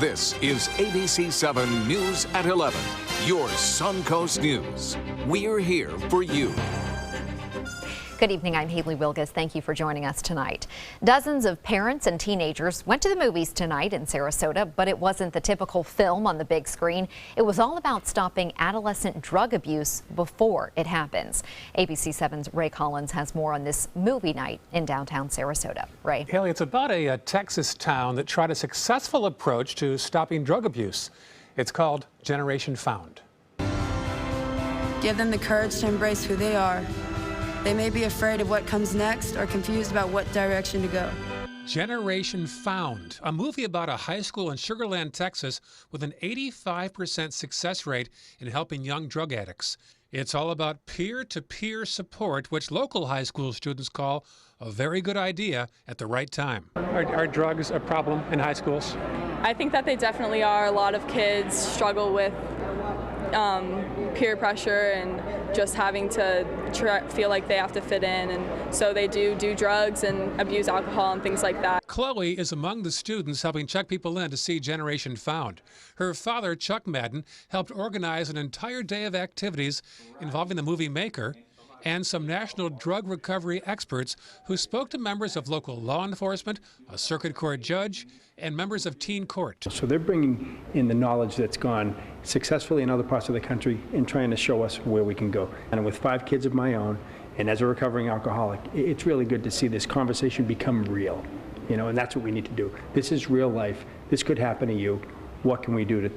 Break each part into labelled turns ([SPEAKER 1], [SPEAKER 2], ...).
[SPEAKER 1] This is ABC7 News at 11, your Suncoast News. We're here for you.
[SPEAKER 2] Good evening, I'm Haley Wilgus. Thank you for joining us tonight. Dozens of parents and teenagers went to the movies tonight in Sarasota, but it wasn't the typical film on the big screen. It was all about stopping adolescent drug abuse before it happens. ABC7's Ray Collins has more on this movie night in downtown Sarasota. Ray.
[SPEAKER 3] Haley, it's about a Texas town that tried a successful approach to stopping drug abuse. It's called Generation Found.
[SPEAKER 4] Give them the courage to embrace who they are. They may be afraid of what comes next or confused about what direction to go.
[SPEAKER 3] Generation Found, a movie about a high school in Sugar Land, Texas, with an 85% success rate in helping young drug addicts. It's all about peer-to-peer support, which local high school students call a very good idea at the right time. Are drugs a problem in high schools?
[SPEAKER 5] I think that they definitely are. A lot of kids struggle with peer pressure and just having to feel like they have to fit in, and so they do drugs and abuse alcohol and things like that.
[SPEAKER 3] Chloe is among the students helping check people in to see Generation Found. Her father, Chuck Madden, helped organize an entire day of activities involving the movie maker and some national drug recovery experts who spoke to members of local law enforcement, a circuit court judge, and members of teen court.
[SPEAKER 6] So they're bringing in the knowledge that's gone successfully in other parts of the country and trying to show us where we can go. And with 5 kids of my own, and as a recovering alcoholic, it's really good to see this conversation become real. And that's what we need to do. This is real life. This could happen to you. What can we do to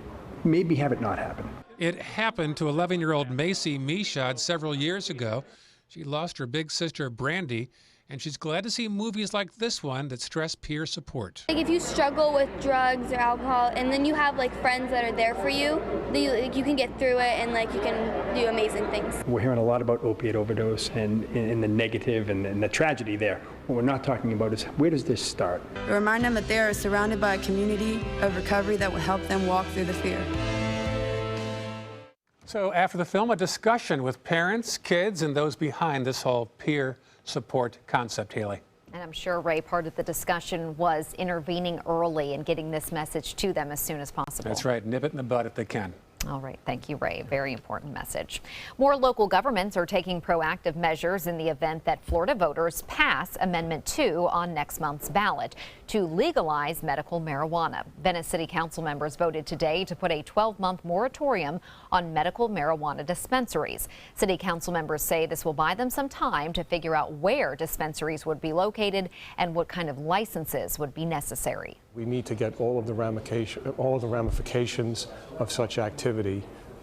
[SPEAKER 6] maybe have it not happen?
[SPEAKER 3] It happened to 11-year-old Macy Mishad several years ago. She lost her big sister, Brandy, and she's glad to see movies like this one that stress peer support.
[SPEAKER 7] Like if you struggle with drugs or alcohol and then you have like friends that are there for you, you can get through it and you can do amazing things.
[SPEAKER 6] We're hearing a lot about opiate overdose and the negative and the tragedy there. What we're not talking about is where does this start?
[SPEAKER 4] Remind them that they are surrounded by a community of recovery that will help them walk through the fear.
[SPEAKER 3] So after the film, a discussion with parents, kids, and those behind this whole peer support concept, Haley.
[SPEAKER 2] And I'm sure, Ray, part of the discussion was intervening early and getting this message to them as soon as possible.
[SPEAKER 3] That's right. Nip it in the bud if they can.
[SPEAKER 2] All right. Thank you, Ray. Very important message. More local governments are taking proactive measures in the event that Florida voters pass Amendment 2 on next month's ballot to legalize medical marijuana. Venice City Council members voted today to put a 12-month moratorium on medical marijuana dispensaries. City Council members say this will buy them some time to figure out where dispensaries would be located and what kind of licenses would be necessary.
[SPEAKER 8] We need to get all of the ramifications of such activity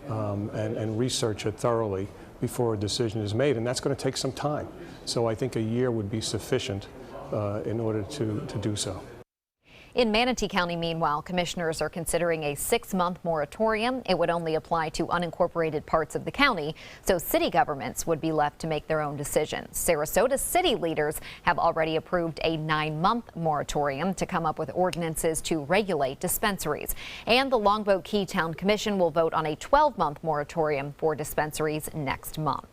[SPEAKER 8] and research it thoroughly before a decision is made, and that's going to take some time. So I think a year would be sufficient in order to do so.
[SPEAKER 2] In Manatee County, meanwhile, commissioners are considering a 6-month moratorium. It would only apply to unincorporated parts of the county, so city governments would be left to make their own decisions. Sarasota city leaders have already approved a 9-month moratorium to come up with ordinances to regulate dispensaries. And the Longboat Key Town Commission will vote on a 12-month moratorium for dispensaries next month.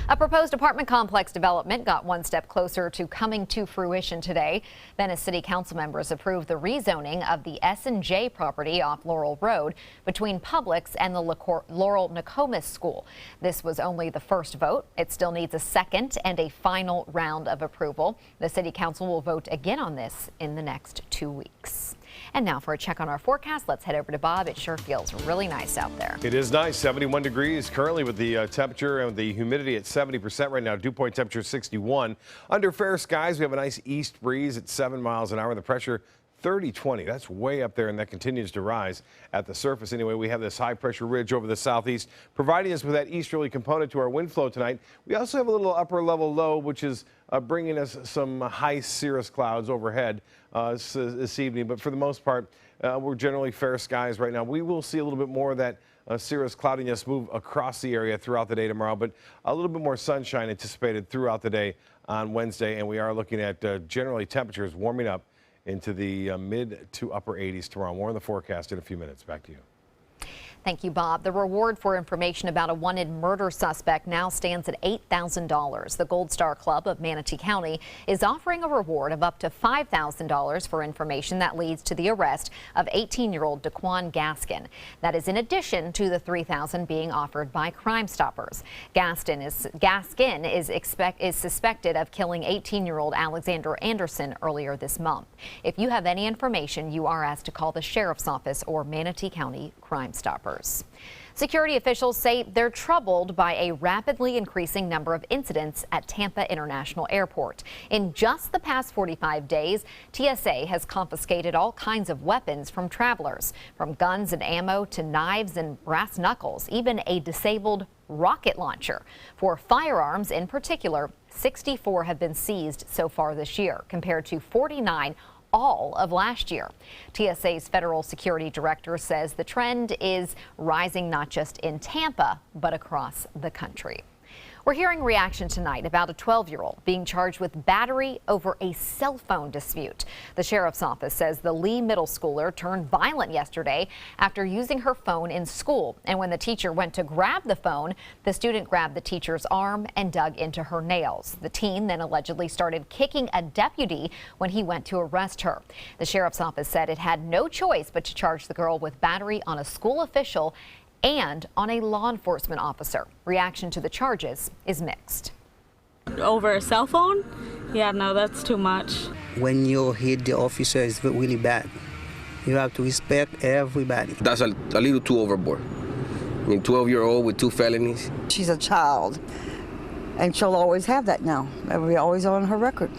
[SPEAKER 2] A proposed apartment complex development got one step closer to coming to fruition today. Venice City Council members approved the rezoning of the S&J property off Laurel Road between Publix and the Laurel Nokomis School. This was only the first vote. It still needs a second and a final round of approval. The City Council will vote again on this in the next 2 weeks. And now for a check on our forecast, let's head over to Bob. It sure feels really nice out there.
[SPEAKER 9] It is nice, 71 degrees currently with the temperature and the humidity at 70% right now. Dew point temperature 61. Under fair skies, we have a nice east breeze at 7 miles an hour. The pressure 30-20. That's way up there, and that continues to rise at the surface. Anyway, we have this high pressure ridge over the southeast, providing us with that easterly component to our wind flow tonight. We also have a little upper level low, which is bringing us some high cirrus clouds overhead this evening. But for the most part, we're generally fair skies right now. We will see a little bit more of that cirrus cloudiness move across the area throughout the day tomorrow, but a little bit more sunshine anticipated throughout the day on Wednesday. And we are looking at generally temperatures warming up into the mid to upper 80s tomorrow. More in the forecast in a few minutes. Back to you.
[SPEAKER 2] Thank you, Bob. The reward for information about a wanted murder suspect now stands at $8,000. The Gold Star Club of Manatee County is offering a reward of up to $5,000 for information that leads to the arrest of 18-year-old Daquan Gaskin. That is in addition to the $3,000 being offered by Crime Stoppers. Gaskin is suspected of killing 18-year-old Alexander Anderson earlier this month. If you have any information, you are asked to call the Sheriff's Office or Manatee County Crime Stoppers. Security officials say they're troubled by a rapidly increasing number of incidents at Tampa International Airport. In just the past 45 days, TSA has confiscated all kinds of weapons from travelers, from guns and ammo to knives and brass knuckles, even a disabled rocket launcher. For firearms in particular, 64 have been seized so far this year, compared to 49 all of last year. TSA's federal security director says the trend is rising not just in Tampa, but across the country. We're hearing reaction tonight about a 12-year-old being charged with battery over a cell phone dispute. The sheriff's office says the Lee middle schooler turned violent yesterday after using her phone in school. And when the teacher went to grab the phone, the student grabbed the teacher's arm and dug into her nails. The teen then allegedly started kicking a deputy when he went to arrest her. The sheriff's office said it had no choice but to charge the girl with battery on a school official and on a law enforcement officer. Reaction to the charges is mixed.
[SPEAKER 10] Over a cell phone? Yeah, no, that's too much.
[SPEAKER 11] When you hit the officer, it's really bad. You have to respect everybody.
[SPEAKER 12] That's a little too overboard. I mean, 12-year-old with 2 felonies.
[SPEAKER 13] She's a child, and she'll always have that now. It'll be always on her record.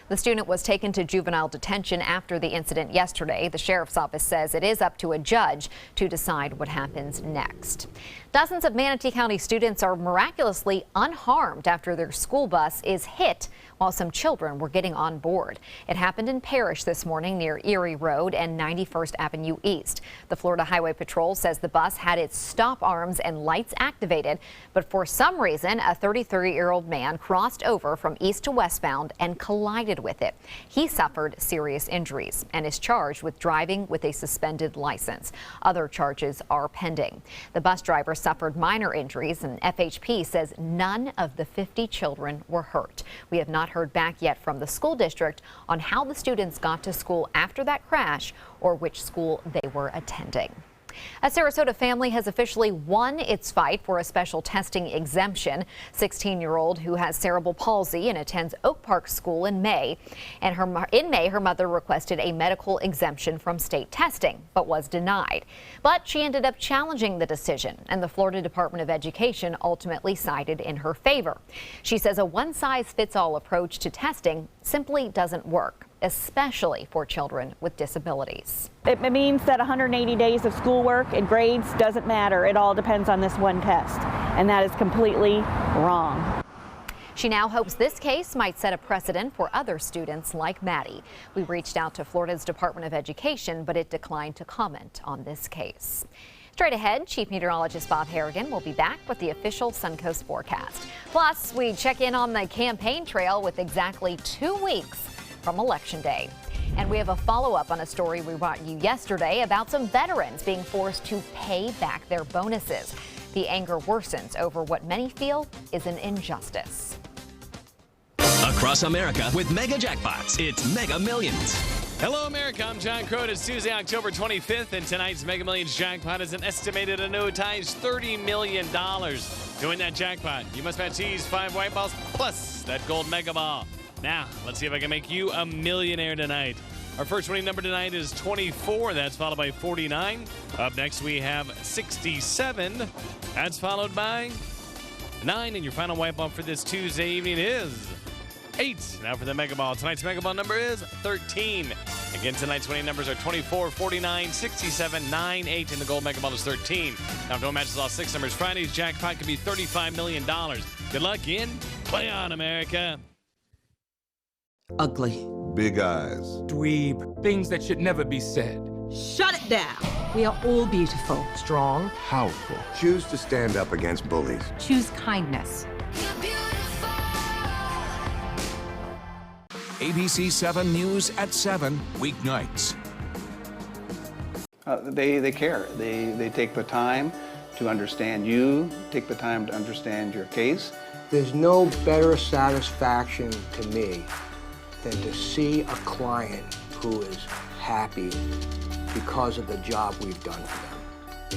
[SPEAKER 2] The student was taken to juvenile detention after the incident yesterday. The sheriff's office says it is up to a judge to decide what happens next. Dozens of Manatee County students are miraculously unharmed after their school bus is hit while some children were getting on board. It happened in Parrish this morning near Erie Road and 91st Avenue East. The Florida Highway Patrol says the bus had its stop arms and lights activated, but for some reason, a 33-year-old man crossed over from east to westbound and collided with it. He suffered serious injuries and is charged with driving with a suspended license. Other charges are pending. The bus driver suffered minor injuries, and FHP says none of the 50 children were hurt. We have not heard back yet from the school district on how the students got to school after that crash or which school they were attending. A Sarasota family has officially won its fight for a special testing exemption. 16-year-old who has cerebral palsy and attends Oak Park School in May. And in May, her mother requested a medical exemption from state testing, but was denied. But she ended up challenging the decision, and the Florida Department of Education ultimately sided in her favor. She says a one-size-fits-all approach to testing simply doesn't work, especially for children with disabilities.
[SPEAKER 10] It means that 180 days of schoolwork and grades doesn't matter. It all depends on this one test, and that is completely wrong.
[SPEAKER 2] She now hopes this case might set a precedent for other students like Maddie. We reached out to Florida's Department of Education, but it declined to comment on this case. Straight ahead, Chief Meteorologist Bob Harrigan will be back with the official Suncoast forecast. Plus, we check in on the campaign trail with exactly 2 weeks from Election Day. And we have a follow-up on a story we brought you yesterday about some veterans being forced to pay back their bonuses. The anger worsens over what many feel is an injustice.
[SPEAKER 14] Across America with Mega Jackpots, it's Mega Millions.
[SPEAKER 15] Hello, America. I'm John Crone. It's Tuesday, October 25th, and tonight's Mega Millions jackpot is an estimated annuitized $30 million. To win that jackpot, you must match these 5 white balls plus that gold mega ball. Now, let's see if I can make you a millionaire tonight. Our first winning number tonight is 24. That's followed by 49. Up next, we have 67. That's followed by 9. And your final white ball for this Tuesday evening is 8. Now for the mega ball. Tonight's mega ball number is 13. Again, tonight's winning numbers are 24, 49, 67, 9, 8, and the gold mega ball is 13. Now, if no matches all 6 numbers, Friday's jackpot could be $35 million. Good luck in Play On, America.
[SPEAKER 16] Ugly.
[SPEAKER 17] Big eyes.
[SPEAKER 16] Dweeb. Things that should never be said.
[SPEAKER 18] Shut it down. We are all beautiful.
[SPEAKER 17] Strong. Powerful. Choose to stand up against bullies.
[SPEAKER 18] Choose kindness.
[SPEAKER 1] ABC7 News at 7 weeknights.
[SPEAKER 19] they care. They take the time to understand you, take the time to understand your case.
[SPEAKER 20] There's no better satisfaction to me than to see a client who is happy because of the job we've done for them.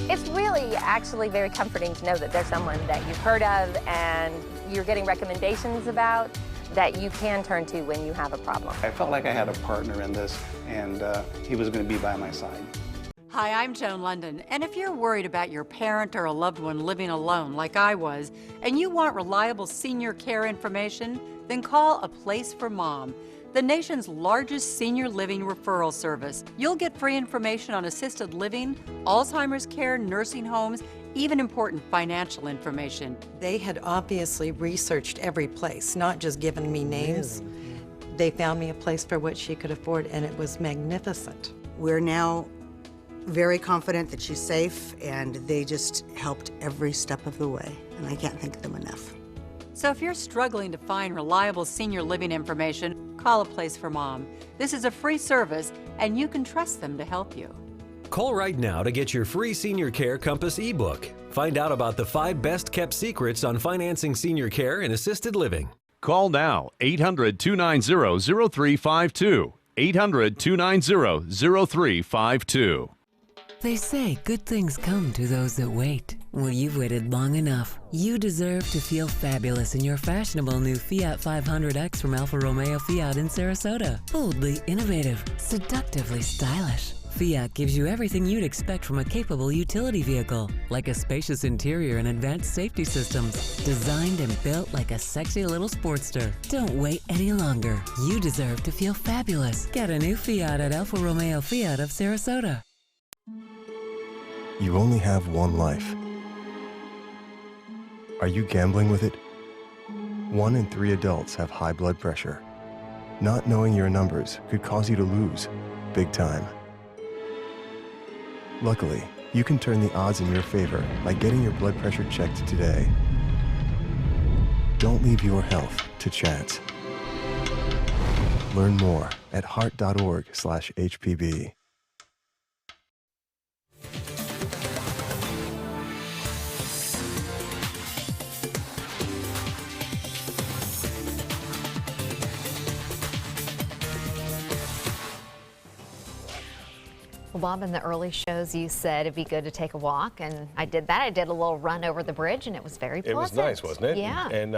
[SPEAKER 21] It's really actually very comforting to know that there's someone that you've heard of and you're getting recommendations about that you can turn to when you have a problem.
[SPEAKER 19] I felt like I had a partner in this, and he was going to be by my side.
[SPEAKER 22] Hi, I'm Joan London, and if you're worried about your parent or a loved one living alone like I was, and you want reliable senior care information, then call A Place for Mom, the nation's largest senior living referral service. You'll get free information on assisted living, Alzheimer's care, nursing homes, even important financial information.
[SPEAKER 23] They had obviously researched every place, not just given me names. They found me a place for what she could afford, and it was magnificent.
[SPEAKER 24] We're now very confident that she's safe, and they just helped every step of the way, and I can't thank them enough.
[SPEAKER 22] So if you're struggling to find reliable senior living information, call A Place for Mom. This is a free service, and you can trust them to help you.
[SPEAKER 25] Call right now to get your free Senior Care Compass ebook. Find out about the 5 best-kept secrets on financing senior care and assisted living.
[SPEAKER 26] Call now, 800-290-0352. 800-290-0352.
[SPEAKER 27] They say good things come to those that wait. Well, you've waited long enough. You deserve to feel fabulous in your fashionable new Fiat 500X from Alfa Romeo Fiat in Sarasota. Boldly innovative, seductively stylish. Fiat gives you everything you'd expect from a capable utility vehicle, like a spacious interior and advanced safety systems, designed and built like a sexy little Sportster. Don't wait any longer. You deserve to feel fabulous. Get a new Fiat at Alfa Romeo Fiat of Sarasota.
[SPEAKER 28] You only have one life. Are you gambling with it? 1 in 3 adults have high blood pressure. Not knowing your numbers could cause you to lose, big time. Luckily, you can turn the odds in your favor by getting your blood pressure checked today. Don't leave your health to chance. Learn more at heart.org/HPB.
[SPEAKER 2] Well, Bob, in the early shows, you said it'd be good to take a walk, and I did that. I did a little run over the bridge, and it was very pleasant.
[SPEAKER 9] It was nice, wasn't it?
[SPEAKER 2] Yeah.
[SPEAKER 9] And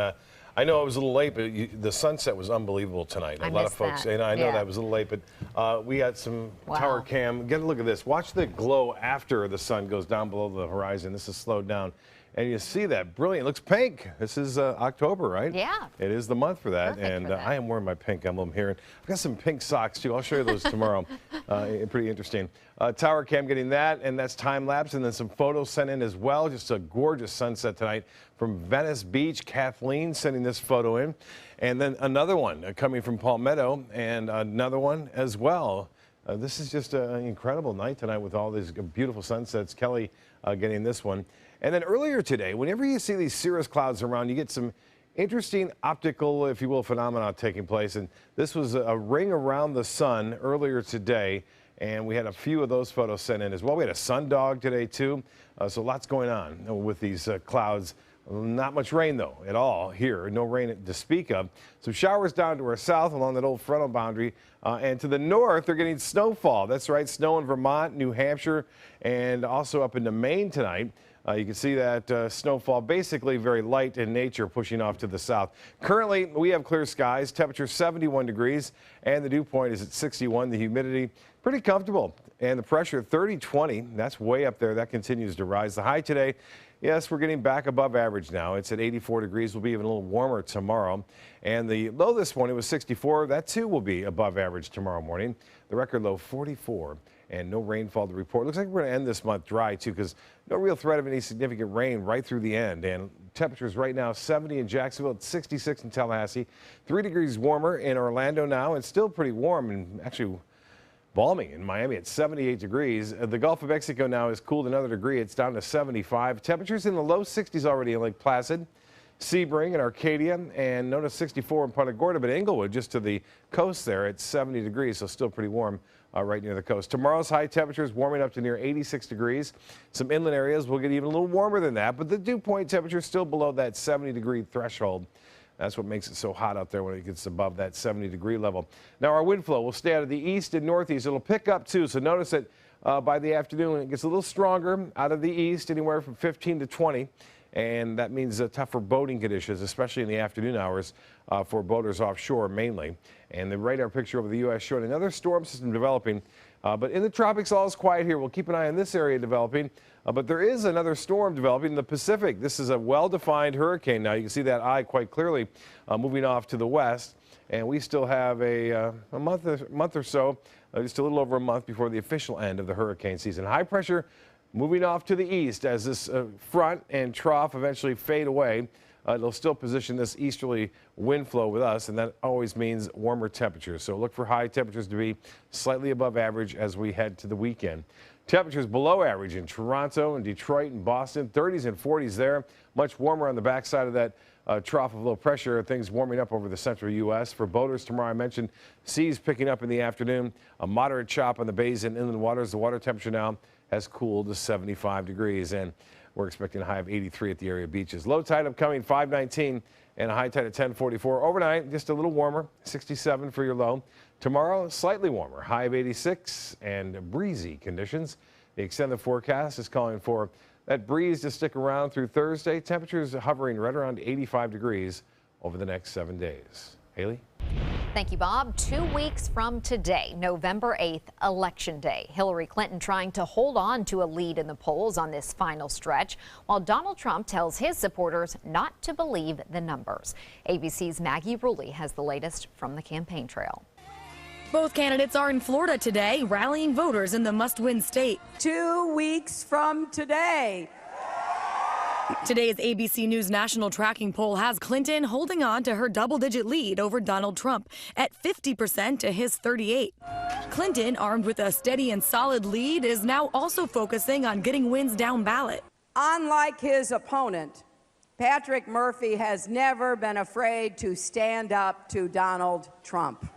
[SPEAKER 9] I know I was a little late, but the sunset was unbelievable tonight. A lot of folks, and I know that was a little late, but we had some tower cam. Get a look at this. Watch the glow after the sun goes down below the horizon. This is slowed down. And you see that brilliant. It looks pink. This is October, right?
[SPEAKER 2] Yeah.
[SPEAKER 9] It is the month for that.
[SPEAKER 2] Perfect
[SPEAKER 9] and
[SPEAKER 2] for that.
[SPEAKER 9] I am wearing my pink emblem here. I've got some pink socks, too. I'll show you those tomorrow. Pretty interesting. Tower cam getting that, and that's time lapse. And then some photos sent in as well. Just a gorgeous sunset tonight from Venice Beach. Kathleen sending this photo in. And then another one coming from Palmetto, and another one as well. This is just an incredible night tonight with all these beautiful sunsets. Kelly getting this one. And then earlier today, whenever you see these cirrus clouds around, you get some interesting optical, if you will, phenomena taking place. And this was a ring around the sun earlier today. And we had a few of those photos sent in as well. We had a sundog today, too. So lots going on with these clouds. Not much rain, though, at all here. No rain to speak of. Some showers down to our south along that old frontal boundary. And to the north, they're getting snowfall. That's right, snow in Vermont, New Hampshire, and also up into Maine tonight. You can see that snowfall basically very light in nature pushing off to the south. Currently, we have clear skies, temperature 71 degrees, and the dew point is at 61. The humidity pretty comfortable, and the pressure 30-20. That's way up there. That continues to rise. The high today, yes, we're getting back above average now. It's at 84 degrees. We'll be even a little warmer tomorrow. And the low this morning was 64. That, too, will be above average tomorrow morning. The record low 44. And no rainfall to report. Looks like we're going to end this month dry, too, because no real threat of any significant rain right through the end. And temperatures right now, 70 in Jacksonville, it's 66 in Tallahassee, 3 degrees warmer in Orlando now, and still pretty warm and actually balmy in Miami at 78 degrees. The Gulf of Mexico now has cooled another degree. It's down to 75. Temperatures in the low 60s already in Lake Placid, Sebring and Arcadia, and notice 64 in Punta Gorda, but Inglewood just to the coast there at 70 degrees, so still pretty warm right near the coast. Tomorrow's high temperatures warming up to near 86 degrees. Some inland areas will get even a little warmer than that, but the dew point temperature is still below that 70-degree threshold. That's what makes it so hot out there when it gets above that 70-degree level. Now, our wind flow will stay out of the east and northeast. It'll pick up, too, so notice that by the afternoon, it gets a little stronger out of the east, anywhere from 15 to 20. And that means tougher boating conditions, especially in the afternoon hours for boaters offshore mainly. And the radar picture over the U.S. showing another storm system developing. But in the tropics, all is quiet here. We'll keep an eye on this area developing. But there is another storm developing in the Pacific. This is a well-defined hurricane now. You can see that eye quite clearly moving off to the west. And we still have a month or so, just a little over a month before the official end of the hurricane season. High pressure moving off to the east as this front and trough eventually fade away. It'll still position this easterly wind flow with us, and that always means warmer temperatures. So look for high temperatures to be slightly above average as we head to the weekend. Temperatures below average in Toronto and Detroit and Boston, 30s and 40s there. Much warmer on the backside of that trough of low pressure. Things warming up over the central U.S. For boaters tomorrow, I mentioned seas picking up in the afternoon. A moderate chop on the bays and inland waters. The water temperature now has cooled to 75 degrees, and we're expecting a high of 83 at the area beaches. Low tide upcoming 5:19 and a high tide at 10:44. Overnight, just a little warmer, 67 for your low. Tomorrow, slightly warmer, high of 86 and breezy conditions. The extended forecast is calling for that breeze to stick around through Thursday. Temperatures hovering right around 85 degrees over the next 7 days. Haley?
[SPEAKER 2] Thank you, Bob. 2 weeks from today, November 8th, Election Day. Hillary Clinton trying to hold on to a lead in the polls on this final stretch, while Donald Trump tells his supporters not to believe the numbers. ABC's Maggie Rulli has the latest from the campaign trail.
[SPEAKER 3] Both candidates are in Florida today, rallying voters in the must-win state.
[SPEAKER 4] 2 weeks from today.
[SPEAKER 3] Today's ABC News national tracking poll has Clinton holding on to her double-digit lead over Donald Trump at 50% to his 38%. Clinton, armed with a steady and solid lead, is now also focusing on getting wins down ballot.
[SPEAKER 4] Unlike his opponent, Patrick Murphy has never been afraid to stand up to Donald Trump.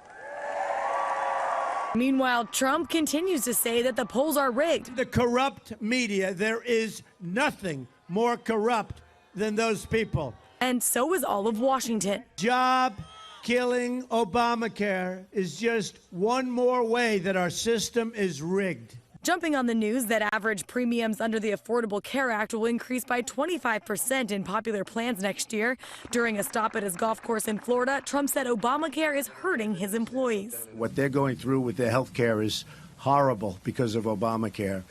[SPEAKER 3] Meanwhile, Trump continues to say that the polls are rigged.
[SPEAKER 5] The corrupt media, there is nothing more corrupt than those people.
[SPEAKER 3] And so is all of Washington.
[SPEAKER 5] Job-killing Obamacare is just one more way that our system is rigged.
[SPEAKER 3] Jumping on the news that average premiums under the Affordable Care Act will increase by 25% in popular plans next year. During a stop at his golf course in Florida, Trump said Obamacare is hurting his employees.
[SPEAKER 5] What they're going through with their health care is horrible because of Obamacare.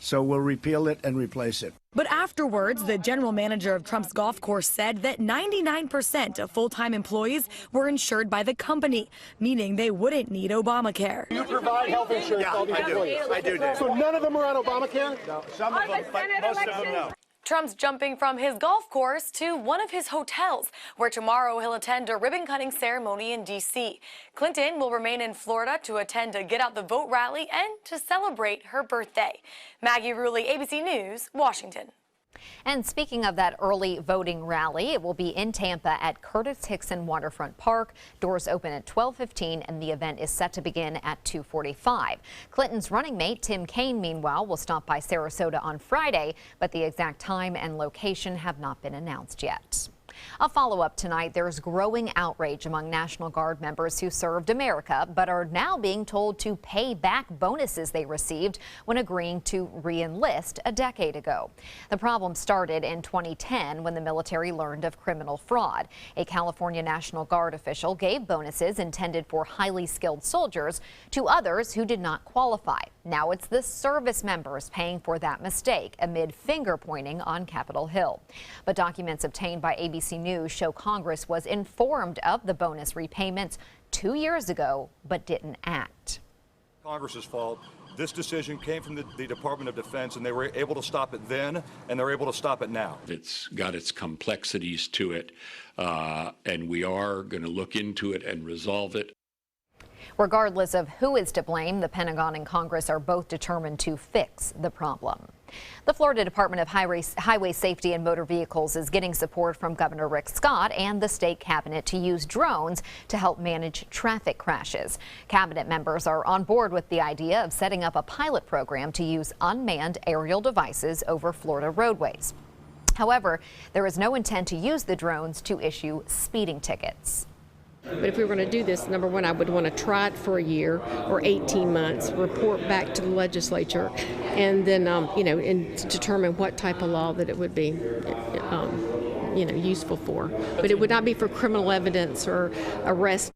[SPEAKER 5] So we'll repeal it and replace it.
[SPEAKER 3] But afterwards, the general manager of Trump's golf course said that 99% of full-time employees were insured by the company, meaning they wouldn't need Obamacare.
[SPEAKER 6] You provide health insurance to all these employees.
[SPEAKER 5] I do.
[SPEAKER 6] So none of them are on Obamacare?
[SPEAKER 5] No, some of them, but most of them no.
[SPEAKER 3] Trump's jumping from his golf course to one of his hotels, where tomorrow he'll attend a ribbon-cutting ceremony in D.C. Clinton will remain in Florida to attend a Get Out the Vote rally and to celebrate her birthday. Maggie Rulli, ABC News, Washington.
[SPEAKER 2] And speaking of that early voting rally, it will be in Tampa at Curtis Hickson Waterfront Park. Doors open at 12:15 and the event is set to begin at 2:45. Clinton's running mate Tim Kaine, meanwhile, will stop by Sarasota on Friday, but the exact time and location have not been announced yet. A follow-up tonight, there's growing outrage among National Guard members who served America but are now being told to pay back bonuses they received when agreeing to re-enlist a decade ago. The problem started in 2010 when the military learned of criminal fraud. A California National Guard official gave bonuses intended for highly skilled soldiers to others who did not qualify. Now it's the service members paying for that mistake amid finger-pointing on Capitol Hill. But documents obtained by ABC News show Congress was informed of the bonus repayments 2 years ago, but didn't act.
[SPEAKER 7] Congress's fault. This decision came from the Department of Defense, and they were able to stop it then, and they're able to stop it now.
[SPEAKER 8] It's got its complexities to it, and we are going to look into it and resolve it.
[SPEAKER 2] Regardless of who is to blame, the Pentagon and Congress are both determined to fix the problem. The Florida Department of Highway Safety and Motor Vehicles is getting support from Governor Rick Scott and the state cabinet to use drones to help manage traffic crashes. Cabinet members are on board with the idea of setting up a pilot program to use unmanned aerial devices over Florida roadways. However, there is no intent to use the drones to issue speeding tickets.
[SPEAKER 10] But if we were going to do this, number one, I would want to try it for a year or 18 months, report back to the legislature, and then, and determine what type of law that it would be, useful for. But it would not be for criminal evidence or arrest.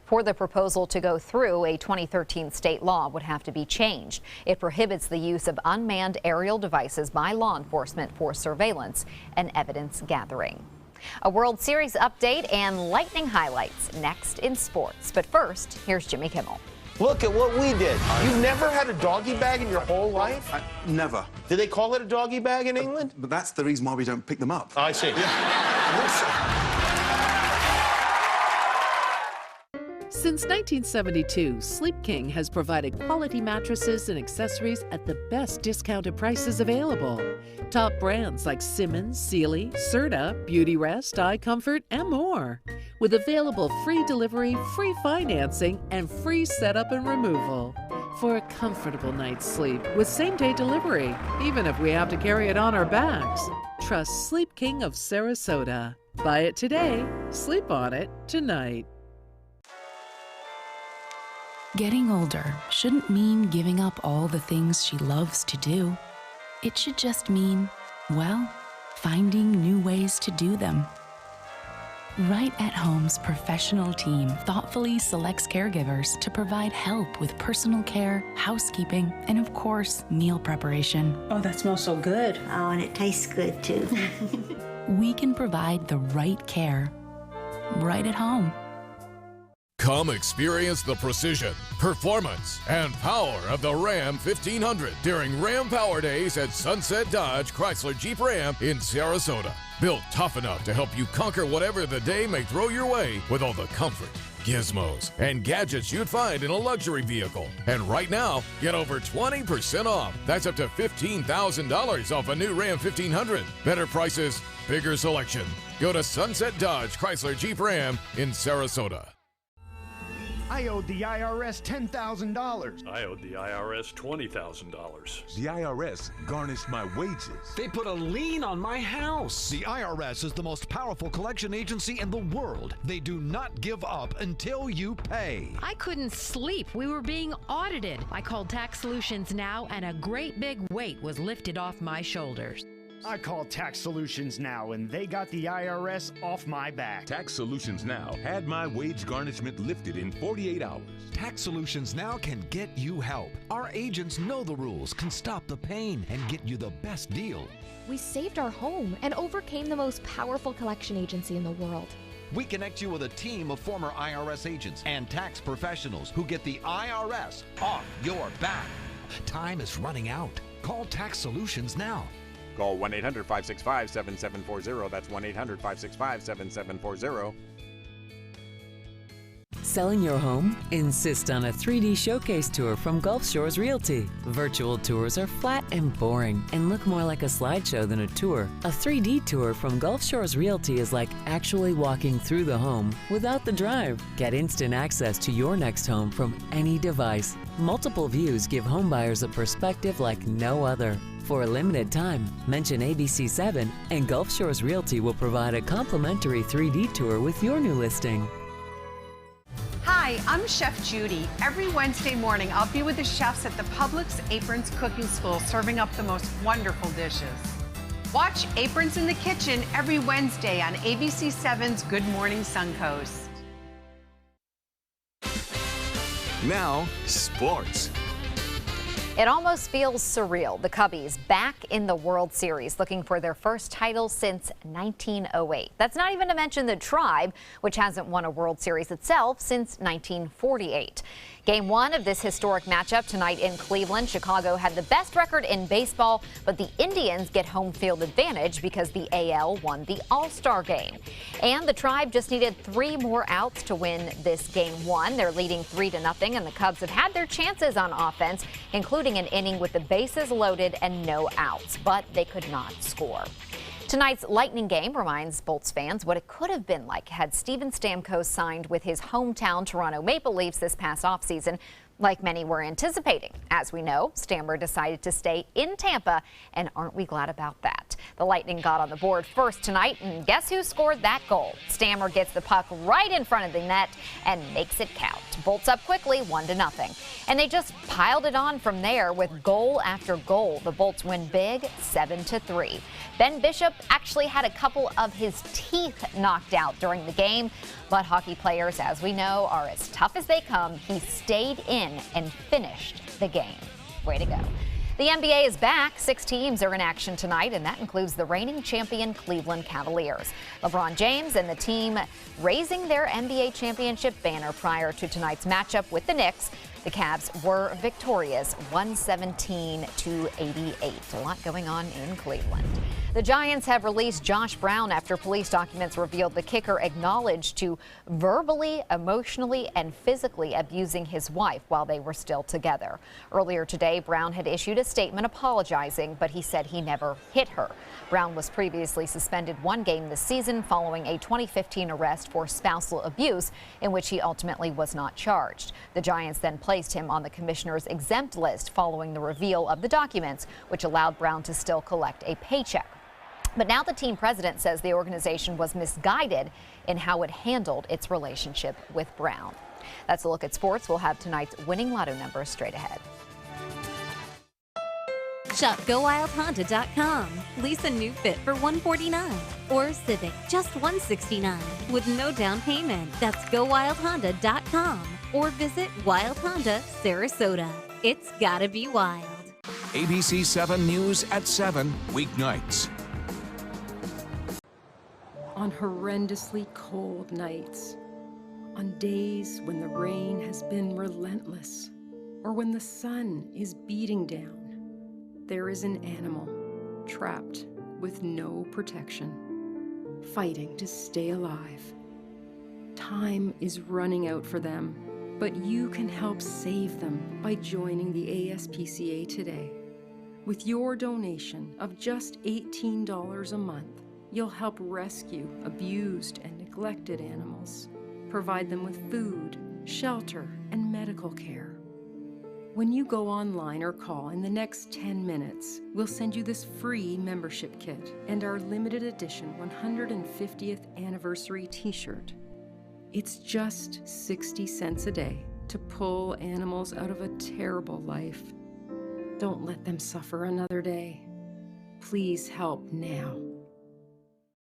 [SPEAKER 2] For the proposal to go through, a 2013 state law would have to be changed. It prohibits the use of unmanned aerial devices by law enforcement for surveillance and evidence gathering. A World Series update and lightning highlights next in sports. But first, here's Jimmy Kimmel.
[SPEAKER 11] Look at what we did. You've never had a doggy bag in your whole life?
[SPEAKER 12] Never.
[SPEAKER 11] Do they call it a doggy bag in England?
[SPEAKER 12] But that's the reason why we don't pick them up.
[SPEAKER 11] I see.
[SPEAKER 13] Since 1972, Sleep King has provided quality mattresses and accessories at the best discounted prices available. Top brands like Simmons, Sealy, Serta, Beauty Rest, Eye Comfort, and more. With available free delivery, free financing, and free setup and removal. For a comfortable night's sleep with same-day delivery, even if we have to carry it on our backs. Trust Sleep King of Sarasota. Buy it today, sleep on it tonight.
[SPEAKER 14] Getting older shouldn't mean giving up all the things she loves to do. It should just mean, well, finding new ways to do them. Right at Home's professional team thoughtfully selects caregivers to provide help with personal care, housekeeping, and of course, meal preparation.
[SPEAKER 15] Oh, that smells so good.
[SPEAKER 16] Oh, and it tastes good too.
[SPEAKER 14] We can provide the right care right at home.
[SPEAKER 17] Come experience the precision, performance, and power of the Ram 1500 during Ram Power Days at Sunset Dodge Chrysler Jeep Ram in Sarasota. Built tough enough to help you conquer whatever the day may throw your way with all the comfort, gizmos, and gadgets you'd find in a luxury vehicle. And right now, get over 20% off. That's up to $15,000 off a new Ram 1500. Better prices, bigger selection. Go to Sunset Dodge Chrysler Jeep Ram in Sarasota.
[SPEAKER 29] I owed the IRS $10,000.
[SPEAKER 30] I owed the IRS $20,000.
[SPEAKER 31] The IRS garnished my wages.
[SPEAKER 32] They put a lien on my house.
[SPEAKER 33] The IRS is the most powerful collection agency in the world. They do not give up until you pay.
[SPEAKER 34] I couldn't sleep. We were being audited. I called Tax Solutions Now, and a great big weight was lifted off my shoulders.
[SPEAKER 33] I called Tax Solutions Now, and they got the IRS off my back.
[SPEAKER 31] Tax Solutions Now had my wage garnishment lifted in 48 hours.
[SPEAKER 33] Tax Solutions Now can get you help. Our agents know the rules, can stop the pain, and get you the best deal.
[SPEAKER 35] We saved our home and overcame the most powerful collection agency in the world.
[SPEAKER 33] We connect you with a team of former IRS agents and tax professionals who get the IRS off your back. Time is running out. Call Tax Solutions Now.
[SPEAKER 36] Call 1-800-565-7740. That's 1-800-565-7740.
[SPEAKER 27] Selling your home? Insist on a 3D showcase tour from Gulf Shores Realty. Virtual tours are flat and boring and look more like a slideshow than a tour. A 3D tour from Gulf Shores Realty is like actually walking through the home without the drive. Get instant access to your next home from any device. Multiple views give homebuyers a perspective like no other. For a limited time, mention ABC7 and Gulf Shores Realty will provide a complimentary 3D tour with your new listing.
[SPEAKER 37] Hi, I'm Chef Judy. Every Wednesday morning, I'll be with the chefs at the Publix Aprons Cooking School serving up the most wonderful dishes. Watch Aprons in the Kitchen every Wednesday on ABC7's Good Morning Suncoast.
[SPEAKER 1] Now, sports.
[SPEAKER 2] It almost feels surreal. The Cubbies back in the World Series, looking for their first title since 1908. That's not even to mention the Tribe, which hasn't won a World Series itself since 1948. Game 1 of this historic matchup tonight in Cleveland. Chicago had the best record in baseball, but the Indians get home field advantage because the AL won the All-Star game. And the Tribe just needed 3 more outs to win this Game 1. They're leading 3-0, and the Cubs have had their chances on offense, including an inning with the bases loaded and no outs, but they could not score. Tonight's Lightning game reminds Bolts fans what it could have been like had Steven Stamkos signed with his hometown Toronto Maple Leafs this past offseason, like many were anticipating. As we know, Stammer decided to stay in Tampa, and aren't we glad about that? The Lightning got on the board first tonight, and guess who scored that goal? Stammer gets the puck right in front of the net and makes it count. Bolts up quickly, 1-0. And they just piled it on from there with goal after goal. The Bolts win big, 7-3. Ben Bishop actually had a couple of his teeth knocked out during the game, but hockey players, as we know, are as tough as they come. He stayed in and finished the game. Way to go. The NBA is back. 6 teams are in action tonight, and that includes the reigning champion Cleveland Cavaliers. LeBron James and the team raising their NBA championship banner prior to tonight's matchup with the Knicks. The Cavs were victorious, 117-88. A lot going on in Cleveland. The Giants have released Josh Brown after police documents revealed the kicker acknowledged to verbally, emotionally, and physically abusing his wife while they were still together. Earlier today, Brown had issued a statement apologizing, but he said he never hit her. Brown was previously suspended 1 game this season following a 2015 arrest for spousal abuse, in which he ultimately was not charged. The Giants then placed him on the commissioner's exempt list following the reveal of the documents, which allowed Brown to still collect a paycheck. But now the team president says the organization was misguided in how it handled its relationship with Brown. That's a look at sports. We'll have tonight's winning lotto numbers straight ahead.
[SPEAKER 3] Shop GoWildHonda.com. Lease a new Fit for $149 or Civic just $169 with no down payment. That's GoWildHonda.com or visit Wild Honda Sarasota. It's gotta be wild.
[SPEAKER 1] ABC7 News at 7 weeknights.
[SPEAKER 4] On horrendously cold nights, on days when the rain has been relentless, or when the sun is beating down, there is an animal trapped with no protection, fighting to stay alive. Time is running out for them, but you can help save them by joining the ASPCA today. With your donation of just $18 a month, you'll help rescue abused and neglected animals, provide them with food, shelter, and medical care. When you go online or call in the next 10 minutes, we'll send you this free membership kit and our limited edition 150th anniversary t-shirt. It's just 60 cents a day to pull animals out of a terrible life. Don't let them suffer another day. Please help now.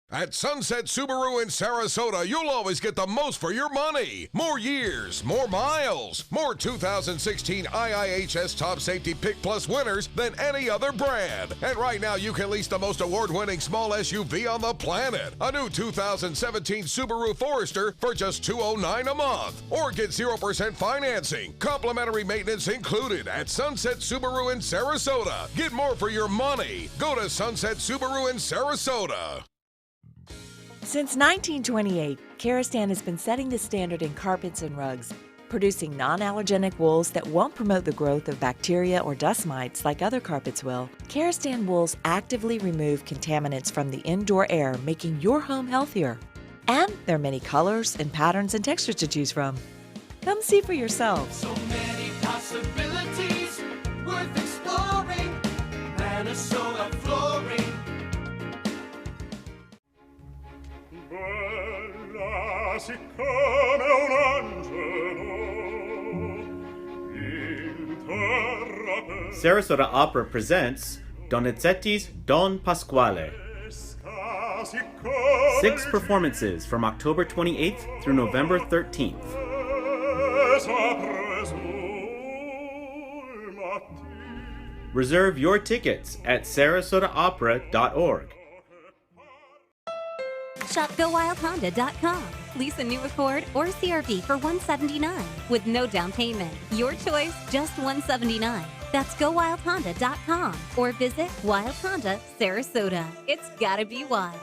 [SPEAKER 17] At Sunset Subaru in Sarasota, you'll always get the most for your money. More years, more miles, more 2016 IIHS Top Safety Pick Plus winners than any other brand. And right now, you can lease the most award-winning small SUV on the planet. A new 2017 Subaru Forester for just $209 a month. Or get 0% financing. Complimentary maintenance included at Sunset Subaru in Sarasota. Get more for your money. Go to Sunset Subaru in Sarasota.
[SPEAKER 5] Since 1928, Karastan has been setting the standard in carpets and rugs, producing non-allergenic wools that won't promote the growth of bacteria or dust mites like other carpets will. Karastan wools actively remove contaminants from the indoor air, making your home healthier. And there are many colors and patterns and textures to choose from. Come see for yourself.
[SPEAKER 6] So many possibilities worth exploring. Minnesota Flooring.
[SPEAKER 30] Bella siccome un angelo in terra per...
[SPEAKER 9] Sarasota Opera presents Donizetti's Don Pasquale. 6 performances from October 28th through November 13th. Reserve your tickets at sarasotaopera.org.
[SPEAKER 3] Shop GoWildHonda.com. Lease a new Accord or CRV for $179 with no down payment. Your choice, just $179. That's GoWildHonda.com or visit Wild Honda Sarasota. It's gotta be wild.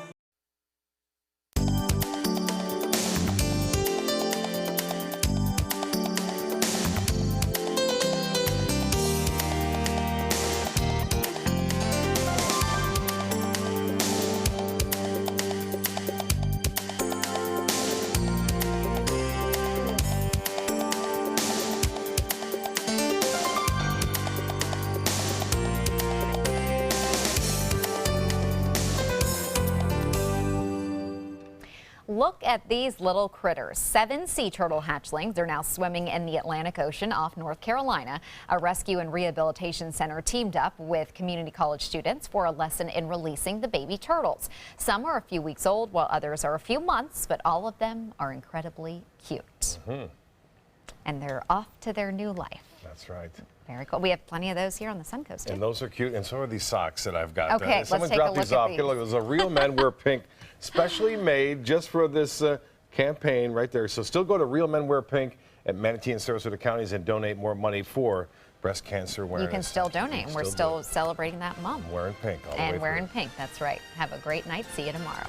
[SPEAKER 2] Look at these little critters. 7 sea turtle hatchlings are now swimming in the Atlantic Ocean off North Carolina. A rescue and rehabilitation center teamed up with community college students for a lesson in releasing the baby turtles. Some are a few weeks old while others are a few months, but all of them are incredibly cute. And they're off to their new life.
[SPEAKER 7] That's right.
[SPEAKER 2] Very cool. We have plenty of those here on the Suncoast.
[SPEAKER 7] And those are cute, and so are these socks that I've got.
[SPEAKER 2] Okay,
[SPEAKER 7] someone
[SPEAKER 2] let's take a
[SPEAKER 7] dropped
[SPEAKER 2] look
[SPEAKER 7] these
[SPEAKER 2] at
[SPEAKER 7] off.
[SPEAKER 2] these.
[SPEAKER 7] Look, there's a Real Men Wear Pink, specially made just for this campaign right there. So still go to Real Men Wear Pink at Manatee and Sarasota counties and donate more money for breast cancer awareness.
[SPEAKER 2] You can still donate. We're still celebrating that month.
[SPEAKER 7] Wearing pink all the way
[SPEAKER 2] And
[SPEAKER 7] through.
[SPEAKER 2] wearing pink. That's right. Have a great night. See you tomorrow.